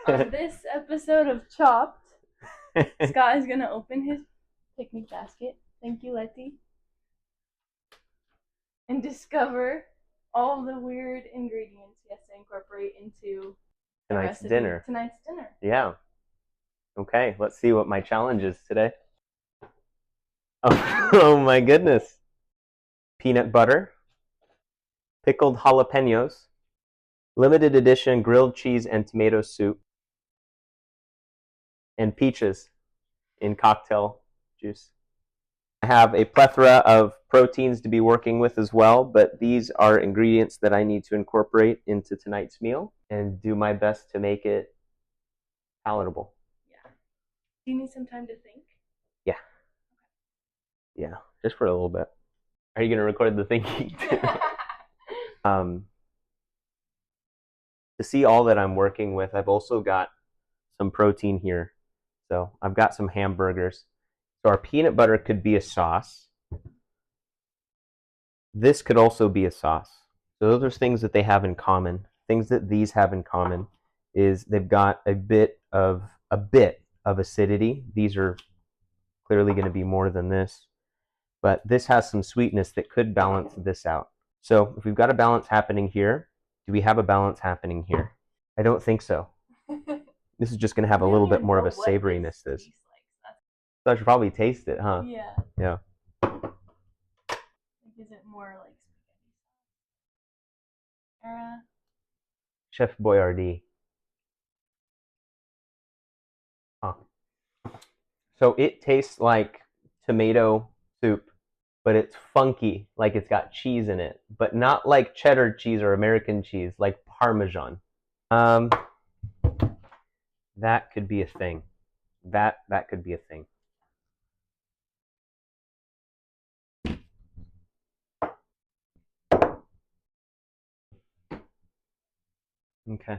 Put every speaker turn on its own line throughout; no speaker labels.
On this episode of Chopped, Scott is gonna open his picnic basket. Thank you, Letty. And discover all the weird ingredients he has to incorporate into
Tonight's dinner.
Tonight's dinner.
Yeah. Okay, let's see what my challenge is today. Oh my goodness. Peanut butter, pickled jalapenos, limited edition grilled cheese and tomato soup, and peaches in cocktail juice. I have a plethora of proteins to be working with as well, but these are ingredients that I need to incorporate into tonight's meal and do my best to make it palatable.
Yeah. Do you need some time to think?
Yeah. Yeah, just for a little bit. Are you going to record the thinking too? To see all that I'm working with, I've also got some protein here. So I've got some hamburgers. So our peanut butter could be a sauce. This could also be a sauce. So those are things that they have in common. Things that these have in common is they've got a bit of acidity. These are clearly going to be more than this. But this has some sweetness that could balance this out. So if we've got a balance happening here, do we have a balance happening here? I don't think so. This is just going to have a little bit more of a savoriness. So I should probably taste it, huh?
Yeah.
Yeah.
Is it more like spaghetti?
Chef Boyardee. Huh. So it tastes like tomato soup, but it's funky, like it's got cheese in it, but not like cheddar cheese or American cheese, like Parmesan. That could be a thing. That could be a thing. Okay.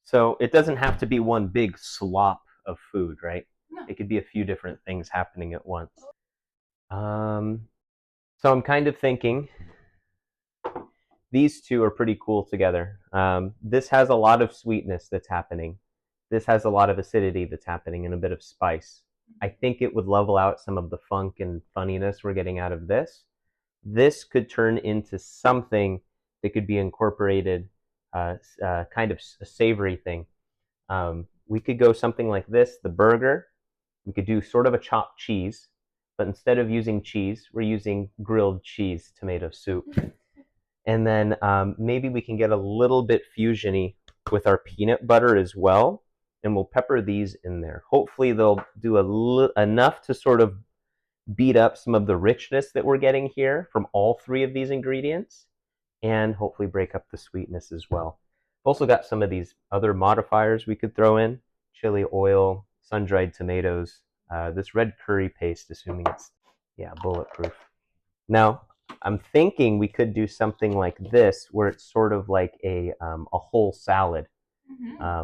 So it doesn't have to be one big slop of food, right?
No.
It could be a few different things happening at once. So I'm kind of thinking these two are pretty cool together. This has a lot of sweetness that's happening. This has a lot of acidity that's happening and a bit of spice. I think it would level out some of the funk and funniness we're getting out of this. This could turn into something that could be incorporated, kind of a savory thing. We could go something like this, the burger. We could do sort of a chopped cheese, but instead of using cheese, we're using grilled cheese tomato soup. And then maybe we can get a little bit fusiony with our peanut butter as well, and we'll pepper these in there. Hopefully they'll do enough to sort of beat up some of the richness that we're getting here from all three of these ingredients, and hopefully break up the sweetness as well. I've also got some of these other modifiers we could throw in: chili oil, sun-dried tomatoes, this red curry paste, assuming it's, bulletproof. Now, I'm thinking we could do something like this, where it's sort of like a whole salad,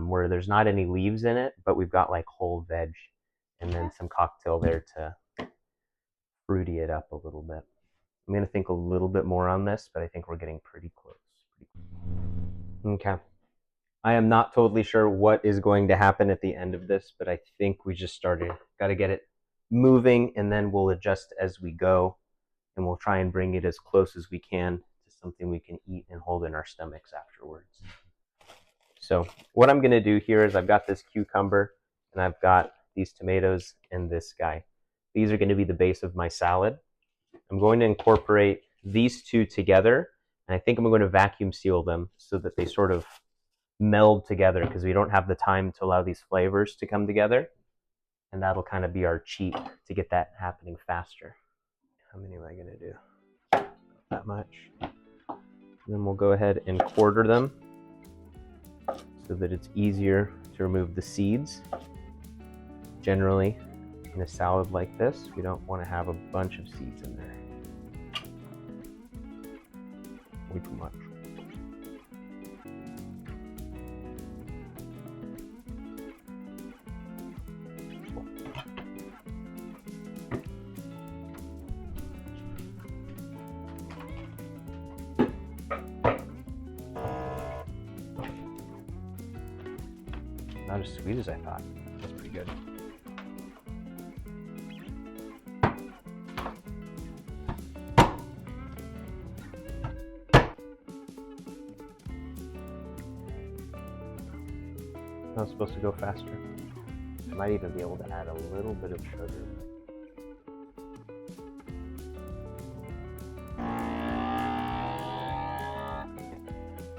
where there's not any leaves in it, but we've got like whole veg, and then some cocktail there to fruity it up a little bit. I'm going to think a little bit more on this, but I think we're getting pretty close. Okay. I am not totally sure what is going to happen at the end of this, but I think we just started. Got to get it moving, and then we'll adjust as we go, and we'll try and bring it as close as we can to something we can eat and hold in our stomachs afterwards. So what I'm going to do here is I've got this cucumber, and I've got these tomatoes and this guy. These are going to be the base of my salad. I'm going to incorporate these two together, and I think I'm going to vacuum seal them so that they sort of meld together, because we don't have the time to allow these flavors to come together, and that'll kind of be our cheat to get that happening faster. How many am I going to do? Not that much. And then we'll go ahead and quarter them so that it's easier to remove the seeds. Generally, in a salad like this, we don't want to have a bunch of seeds in there. Way too much. Not as sweet as I thought. That's pretty good. I was supposed to go faster. I might even be able to add a little bit of sugar.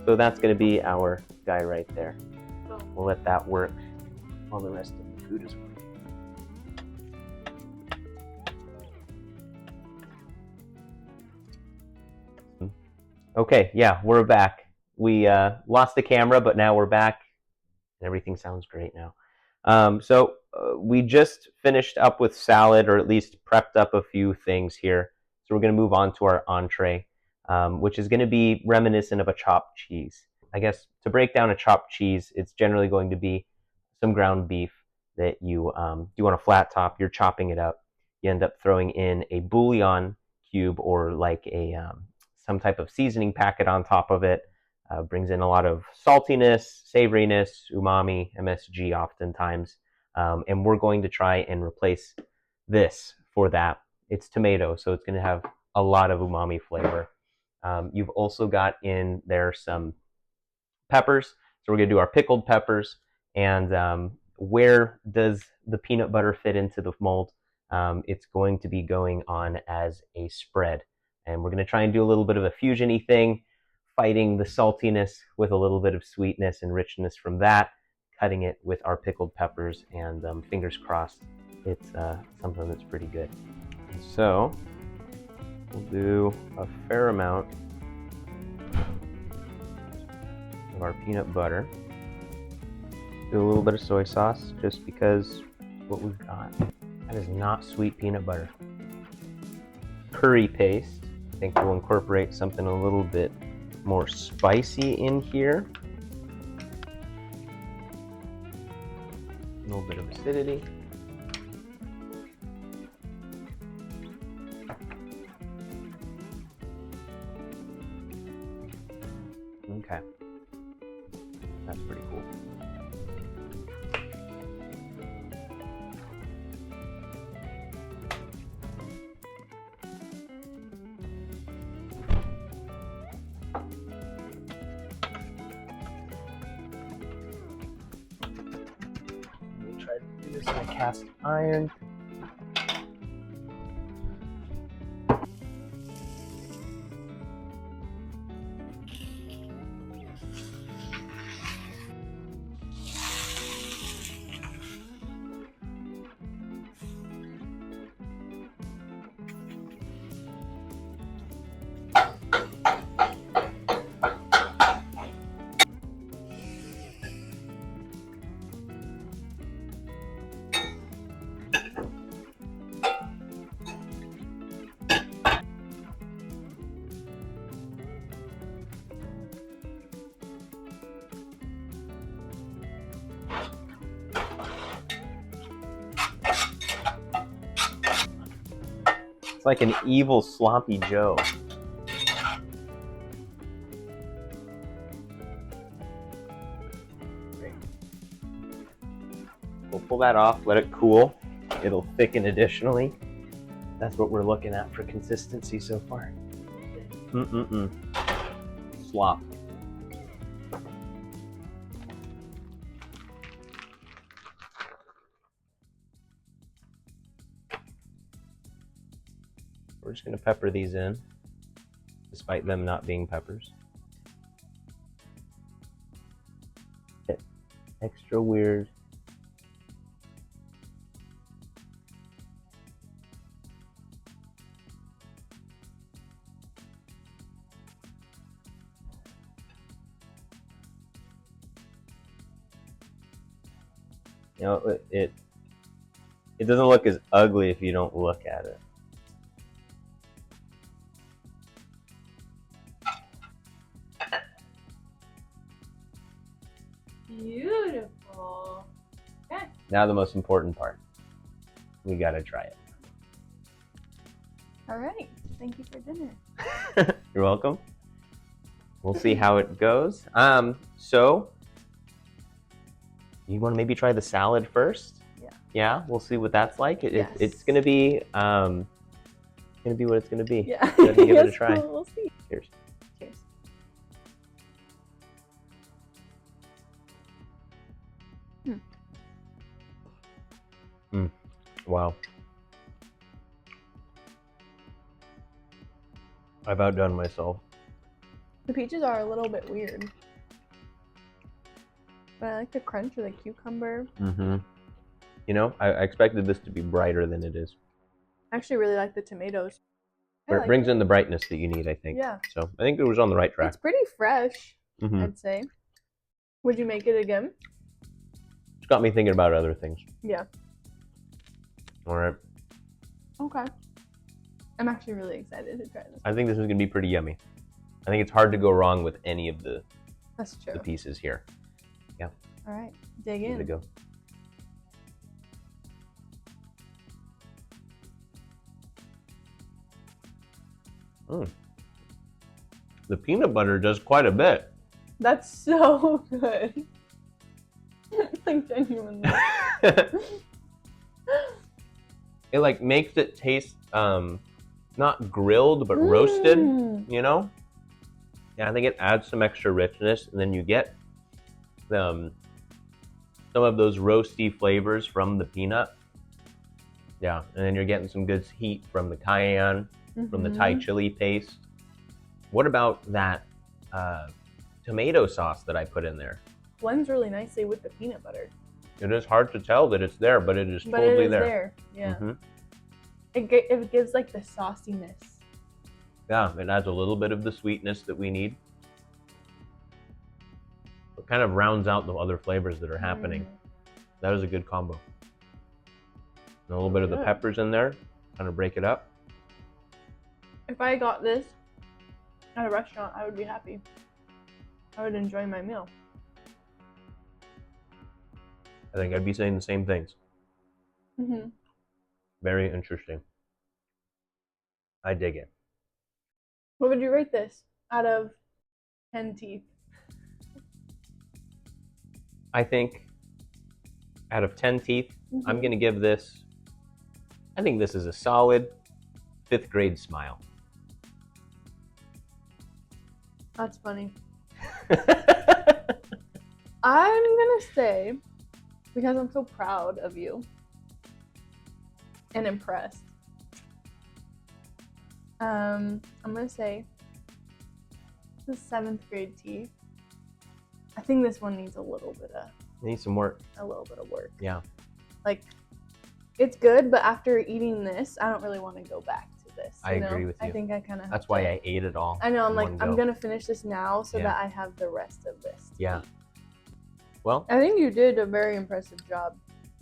So that's going to be our guy right there. We'll let that work while the rest of the food is working. Okay, yeah, we're back. We lost the camera, but now we're back. Everything sounds great now. So we just finished up with salad, or at least prepped up a few things here. So we're going to move on to our entree, which is going to be reminiscent of a chopped cheese. I guess to break down a chopped cheese, it's generally going to be some ground beef that you do on a flat top. You're chopping it up. You end up throwing in a bouillon cube or like a some type of seasoning packet on top of it. Brings in a lot of saltiness, savoriness, umami, MSG oftentimes. And we're going to try and replace this for that. It's tomato, so it's going to have a lot of umami flavor. You've also got in there some peppers. So we're going to do our pickled peppers. And where does the peanut butter fit into the mold? It's going to be going on as a spread. And we're going to try and do a little bit of a fusion-y thing, fighting the saltiness with a little bit of sweetness and richness from that, cutting it with our pickled peppers, and fingers crossed, it's something that's pretty good. So we'll do a fair amount of our peanut butter. Do a little bit of soy sauce, just because what we've got. That is not sweet peanut butter. Curry paste. I think we'll incorporate something a little bit more spicy in here. A little bit of acidity. Okay. That's pretty cool. Try to do this in a cast iron. It's like an evil sloppy Joe. Great. We'll pull that off, let it cool. It'll thicken additionally. That's what we're looking at for consistency so far. Slop. We're just going to pepper these in, despite them not being peppers. Extra weird. You know, it doesn't look as ugly if you don't look at it.
Beautiful. Okay.
Now the most important part. We gotta try it.
All right. Thank you for dinner.
You're welcome. We'll see how it goes. So You want to maybe try the salad first?
Yeah.
Yeah, we'll see what that's like.
Yes.
It's gonna be what it's gonna be.
Yeah.
Go ahead and give it a
Yes,
try.
cool. We'll see.
Cheers.
Cheers.
Wow. I've outdone myself.
The peaches are a little bit weird. But I like the crunch of the cucumber.
Mm-hmm. You know, I expected this to be brighter than it is.
I actually really like the tomatoes.
But it brings in the brightness that you need, I think.
Yeah.
So I think it was on the right track.
It's pretty fresh,
Mm-hmm.
I'd say. Would you make it again?
It's got me thinking about other things.
Yeah.
All right.
Okay. I'm actually really excited to try this.
I think this is going to be pretty yummy. I think it's hard to go wrong with any of the
That's true.
pieces here. Yeah.
All right. Dig
Give it a
in.
go. The peanut butter does quite a bit.
That's so good. Like genuinely.
It like makes it taste not grilled but roasted, you know? Yeah, I think it adds some extra richness, and then you get some of those roasty flavors from the peanut. Yeah, and then you're getting some good heat from the cayenne, from the Thai chili paste. What about that tomato sauce that I put in there?
Blends really nicely with the peanut butter.
It is hard to tell that it's there, but it is
But
totally
it is
there.
there. Yeah.
Mhm.
It gives like the sauciness.
Yeah, it adds a little bit of the sweetness that we need. It kind of rounds out the other flavors that are happening. That is a good combo. And a little bit of the
Good.
peppers in there, kind of break it up.
If I got this at a restaurant, I would be happy. I would enjoy my meal.
I think I'd be saying the same things.
Mm-hmm.
Very interesting. I dig it.
What would you rate this out of 10 teeth?
I think out of 10 teeth, I'm going to give this, I think this is a solid 5th grade smile.
That's funny. I'm gonna say, because I'm so proud of you and impressed, I'm gonna say the 7th grade teeth. I think this one needs a little bit of
Need some work.
work.
Yeah.
Like, it's good, but after eating this, I don't really want to go back to this.
I agree with you.
I think I kind of.
That's why I ate it all.
I know. I'm
in
like,
one
I'm
go.
gonna finish this now so
Yeah.
that I have the rest of this.
Yeah. Well,
I think you did a very impressive job.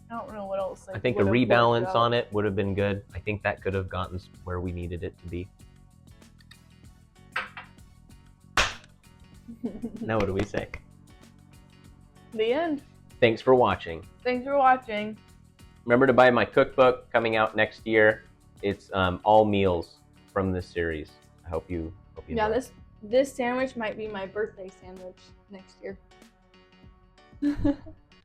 I don't know what else.
I think the rebalance on it would have been good. I think that could have gotten us where we needed it to be. Now what do we say?
The end.
Thanks for watching.
Thanks for watching.
Remember to buy my cookbook coming out next year. It's all meals from this series. I hope you
Yeah,
enjoy.
this sandwich might be my birthday sandwich next year.